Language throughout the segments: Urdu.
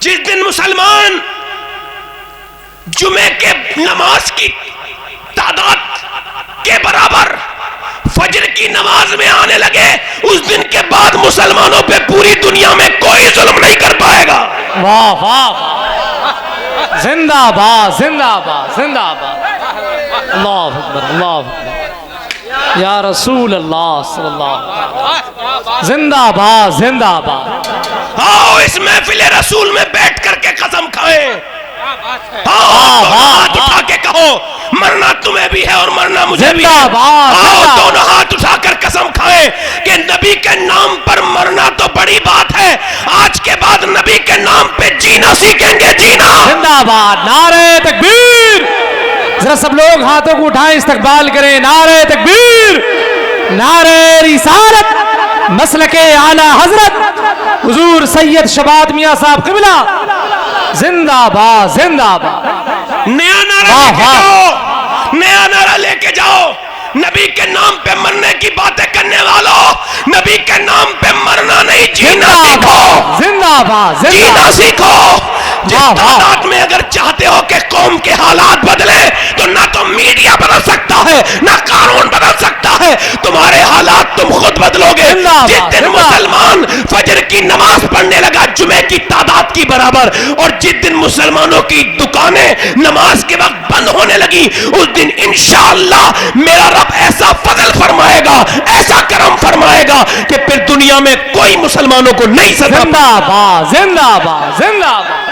جس دن مسلمان جمعے کے نماز کی تعداد کے برابر فجر کی نماز میں آنے لگے، اس دن کے بعد مسلمانوں پہ پوری دنیا میں کوئی ظلم نہیں کر پائے گا۔ واہ واہ، زندہ باد زندہ باد زندہ باد، اللہ اکبر اللہ اکبر، یا رسول اللہ صلی اللہ علیہ وسلم، زندہ باد زندہ باد۔ آؤ اس محفل رسول میں بیٹھ کر کے قسم کھائیں، آؤ ہاتھ اٹھا کے کہو مرنا تمہیں بھی ہے اور مرنا مجھے بھی ہے، آؤ دونوں ہاتھ اٹھا کر قسم کھائیں کہ نبی کے نام پر مرنا تو بڑی بات ہے، آج کے بعد نبی کے نام پہ جینا سیکھیں گے، جینا۔ زندہ باد، نعرہ تکبیر، ذرا سب لوگ ہاتھوں کو اٹھائیں استقبال کریں، نعرہ تکبیر، نعرہ رسالت، مسلک اعلی حضرت حضور سید شبات میاں صاحب قبلہ، زندہ باد زندہ باد۔ نیا نعرہ لے کے جاؤ، نیا نعرہ لے کے جاؤ، نبی کے نام پہ مرنے کی باتیں کرنے والوں، نبی کے نام پہ مرنا نہیں جینا سیکھو، زندہ باد جینا سیکھو۔ جس تعداد میں اگر چاہتے ہو کہ قوم کے حالات بدلے تو نہ تو میڈیا بدل سکتا ہے نہ قانون بدل سکتا ہے، تمہارے حالات تم خود بدلو گے۔ جس دن مسلمان فجر کی نماز پڑھنے لگا جمعے کی تعداد کی برابر، اور جس دن مسلمانوں کی دکانیں نماز کے وقت بند ہونے لگی، اس دن انشاءاللہ میرا رب ایسا فضل فرمائے گا، ایسا کرم فرمائے گا کہ پھر دنیا میں کوئی مسلمانوں کو نہیں ستا۔ زندہ باد زندہ باد زندہ باد،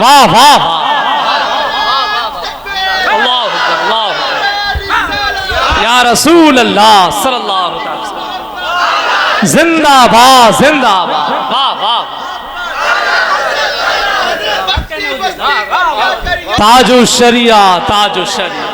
واہ واہ، اللہ اکبر اللہ اکبر، یا رسول اللہ صلی اللہ علیہ وسلم، زندہ باد زندہ باد، واہ واہ، تاج الشریعہ تاج الشریعہ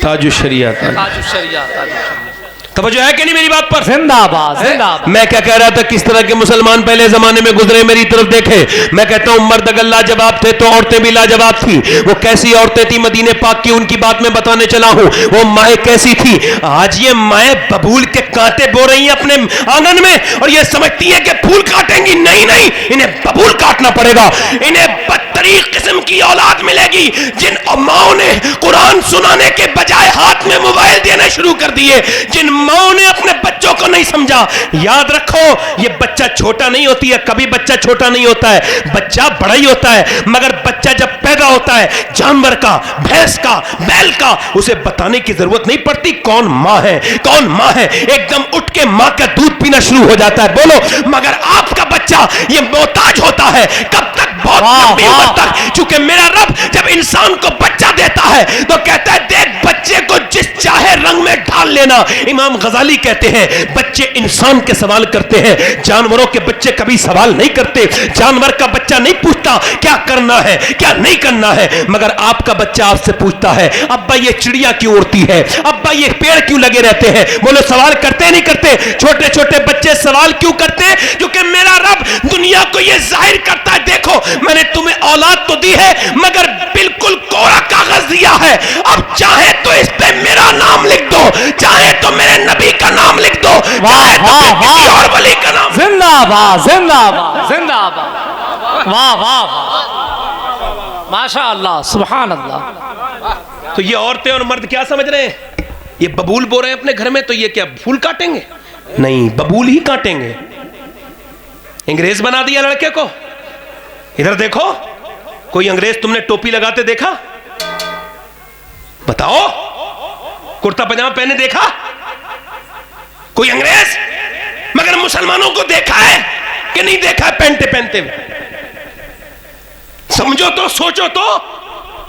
تاج الشریعہ، تاج الشریعہ تاج الشریعہ، توجہ ہے کہ نہیں میری بات پر؟ زندہ باد زندہ باد۔ میں کیا کہہ رہا تھا، کس طرح کے مسلمان پہلے زمانے میں گزرے میری طرف دیکھے۔ میں کہتا ہوں مرد اگر لاجواب تھے تو عورتیں بھی لاجواب تھی۔ وہ کیسی عورتیں تھی مدینے پاک کی، ان کی بات میں بتانے چلا ہوں۔ وہ مائیں کیسی تھی، آج یہ مائیں ببول کے کانٹے بو رہی ہیں اپنے آنگن میں، اور یہ سمجھتی ہیں کہ پھول کاٹیں گی، نہیں نہیں، انہیں ببول کاٹنا پڑے گا۔ انہیں بدترین قسم کی اولاد ملے گی جن ماؤں نے قرآن سنانے کے بجائے ہاتھ میں موبائل دینے شروع کر دیے، جن ماؤں نے اپنے بچوں کو نہیں سمجھا۔ یاد رکھو یہ بچہ چھوٹا نہیں ہوتی ہے، کبھی بچہ چھوٹا نہیں ہوتا ہے، بچہ بڑا ہی ہوتا ہے، مگر بچہ جب پیدا ہوتا ہے جانور کا، بھینس کا، بیل کا، اسے بتانے کی ضرورت نہیں پڑتی کون ماں ہے کون ماں ہے، ایک دم اٹھ کے ماں کا دودھ پینا شروع ہو جاتا ہے، بولو۔ مگر آپ کا بچہ یہ محتاج ہوتا ہے کب تک؟ بہت لمبی عمر تک، چونکہ میرا رب جب انسان کو بچہ دیتا ہے تو کہتا ہے دیکھ بچے کو جس چاہے رنگ میں ڈھال لینا۔ امام غزالی کہتے ہیں بچے انسان کے سوال کرتے ہیں، جانوروں کے بچے کبھی سوال نہیں کرتے۔ جانور کا بچہ نہیں پوچھتا کیا کرنا ہے کیا نہیں کرنا ہے، مگر آپ کا بچہ آپ سے پوچھتا ہے ابا یہ چڑیا کیوں اڑتی ہے، ابا یہ پیڑ کیوں لگے رہتے ہیں؟ بولو سوال کرتے نہیں کرتے؟ چھوٹے چھوٹے بچے سوال کیوں کرتے ہیں؟ کیونکہ میرا رب دنیا کو یہ ظاہر کرتا ہے دیکھو میں نے تمہیں اولاد تو دی ہے مگر بالکل کوڑا کاغذ دیا ہے، اب چاہے تو اس پہ میرا نام لکھ دو، چاہے تو میرے نبی کا نام لکھ دو، چاہے تو کسی اور ولی کا نام۔ زندہ باد زندہ باد زندہ باد، واہ واہ واہ، ماشاء اللہ سبحان اللہ۔ تو یہ عورتیں اور مرد کیا سمجھ رہے ہیں؟ یہ ببول بو رہے ہیں اپنے گھر میں تو یہ کیا پھول کاٹیں گے؟ نہیں، ببول ہی کاٹیں گے۔ انگریز بنا دیا لڑکے کو۔ ادھر دیکھو کوئی انگریز تم نے ٹوپی لگاتے دیکھا؟ بتاؤ، کرتا پجامہ پہنے دیکھا کوئی انگریز؟ مگر مسلمانوں کو دیکھا ہے کہ نہیں دیکھا ہے پینٹے پہنتے ہوئے؟ سمجھو تو، سوچو تو،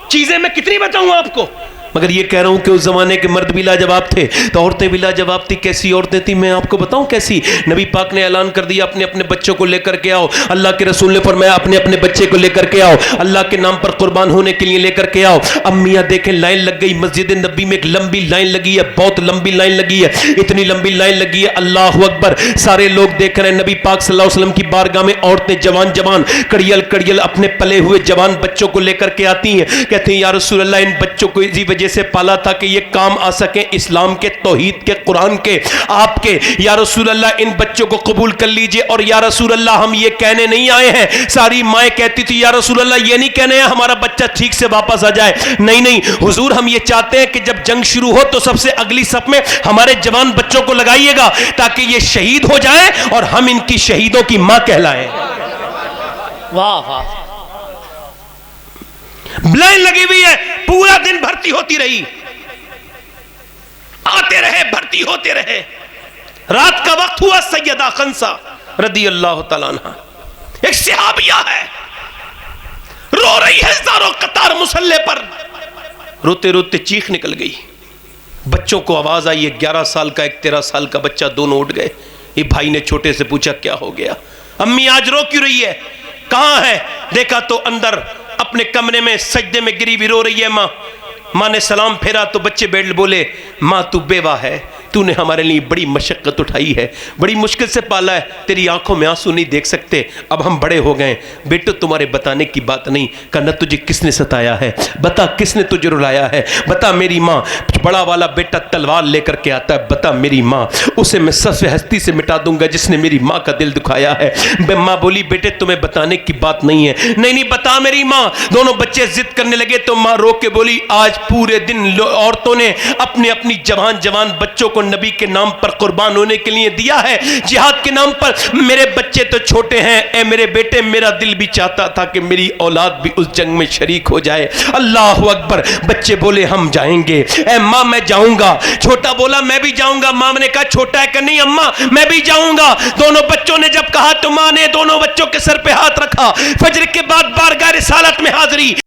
چیزیں میں کتنی بتاؤں آپ کو، مگر یہ کہہ رہا ہوں کہ اس زمانے کے مرد بھی لاجواب تھے تو عورتیں بھی لاجواب تھی۔ کیسی عورتیں تھی میں آپ کو بتاؤں کیسی؟ نبی پاک نے اعلان کر دیا اپنے اپنے بچوں کو لے کر کے آؤ، اللہ کے رسول نے فرمایا اپنے اپنے بچے کو لے کر کے آؤ، اللہ کے نام پر قربان ہونے کے لیے لے کر کے آؤ۔ امیاں دیکھیں لائن لگ گئی، مسجد نبی میں ایک لمبی لائن لگی ہے، بہت لمبی لائن لگی ہے، اتنی لمبی لائن لگی ہے اللہ اکبر، سارے لوگ دیکھ رہے ہیں نبی پاک صلی اللہ علیہ وسلم کی بارگاہ میں عورتیں جوان جوان کڑیل کڑیل اپنے پلے ہوئے جوان بچوں کو لے کر کے آتی ہیں، کہتے ہیں یا رسول اللہ ان بچوں کو اسی وجہ درجے سے پالا تھا کہ یہ کام آ سکیں اسلام کے، توحید کے، قرآن کے، آپ کے. یا رسول اللہ ان بچوں کو قبول کر لیجئے. اور یا رسول اللہ ہم یہ کہنے نہیں آئے ہیں. ساری مائیں کہتی تھی یا رسول اللہ یہ نہیں کہنے ہیں ہمارا بچہ ٹھیک سے واپس آ جائے. نہیں نہیں حضور، ہم یہ چاہتے ہیں کہ جب جنگ شروع ہو تو سب سے اگلی صف میں ہمارے جوان بچوں کو لگائیے گا تاکہ یہ شہید ہو جائیں اور ہم ان کی شہیدوں کی ماں کہلائیں. واہ واہ. لائن لگی ہوئی ہے، پورا دن بھرتی ہوتی رہی، آتے رہے بھرتی ہوتے رہے. رات کا وقت ہوا، سیدہ خنسا رضی اللہ تعالیٰ عنہ ایک صحابیہ ہے، رو رہی ہے زاروں قطار مسلح پر. روتے روتے چیخ نکل گئی. بچوں کو آواز آئی، 11 سال کا ایک 13 سال کا بچہ، دونوں اٹھ گئے. یہ بھائی نے چھوٹے سے پوچھا کیا ہو گیا؟ امی آج رو کیوں رہی ہے؟ کہاں ہے؟ دیکھا تو اندر اپنے کمرے میں سجدے میں گری بھی رو رہی ہے ماں. ماں نے سلام پھیرا تو بچے بیٹھ بولے ماں تو بیوہ ہے، تو نے ہمارے لیے بڑی مشقت اٹھائی ہے، بڑی مشکل سے پالا ہے، تیری آنکھوں میں آنسو نہیں دیکھ سکتے، اب ہم بڑے ہو گئے بیٹو، تمہارے بتانے کی بات نہیں. کہا نہ تجھے کس نے ستایا ہے، بتا کس نے تجھے رلایا ہے، بتا میری ماں. بڑا والا بیٹا تلوار لے کر کے آتا ہے، بتا میری ماں، اسے میں سب ہستی سے مٹا دوں گا جس نے میری ماں کا دل دکھایا ہے. ماں بولی بیٹے تمہیں بتانے کی بات نہیں ہے. نہیں نہیں بتا میری ماں. دونوں بچے ضد کرنے لگے تو ماں رو کے بولی آج پورے دن عورتوں نے اپنے اپنی جوان بچوں کو نبی کے نام پر قربان ہونے کے لیے دیا ہے، جہاد کے نام پر. میرے بچے تو چھوٹے ہیں، اے میرے بیٹے میرا دل بھی چاہتا تھا کہ میری اولاد بھی اس جنگ میں شریک ہو جائے. اللہ اکبر. بچے بولے ہم جائیں گے. اے ماں میں جاؤں گا. چھوٹا بولا میں بھی جاؤں گا. ماں نے کہا چھوٹا ہے کہ نہیں اماں میں بھی جاؤں گا. دونوں بچوں نے جب کہا تو ماں نے دونوں بچوں کے سر پہ ہاتھ رکھا. فجر کے بعد بارگاہ رسالت میں حاضری.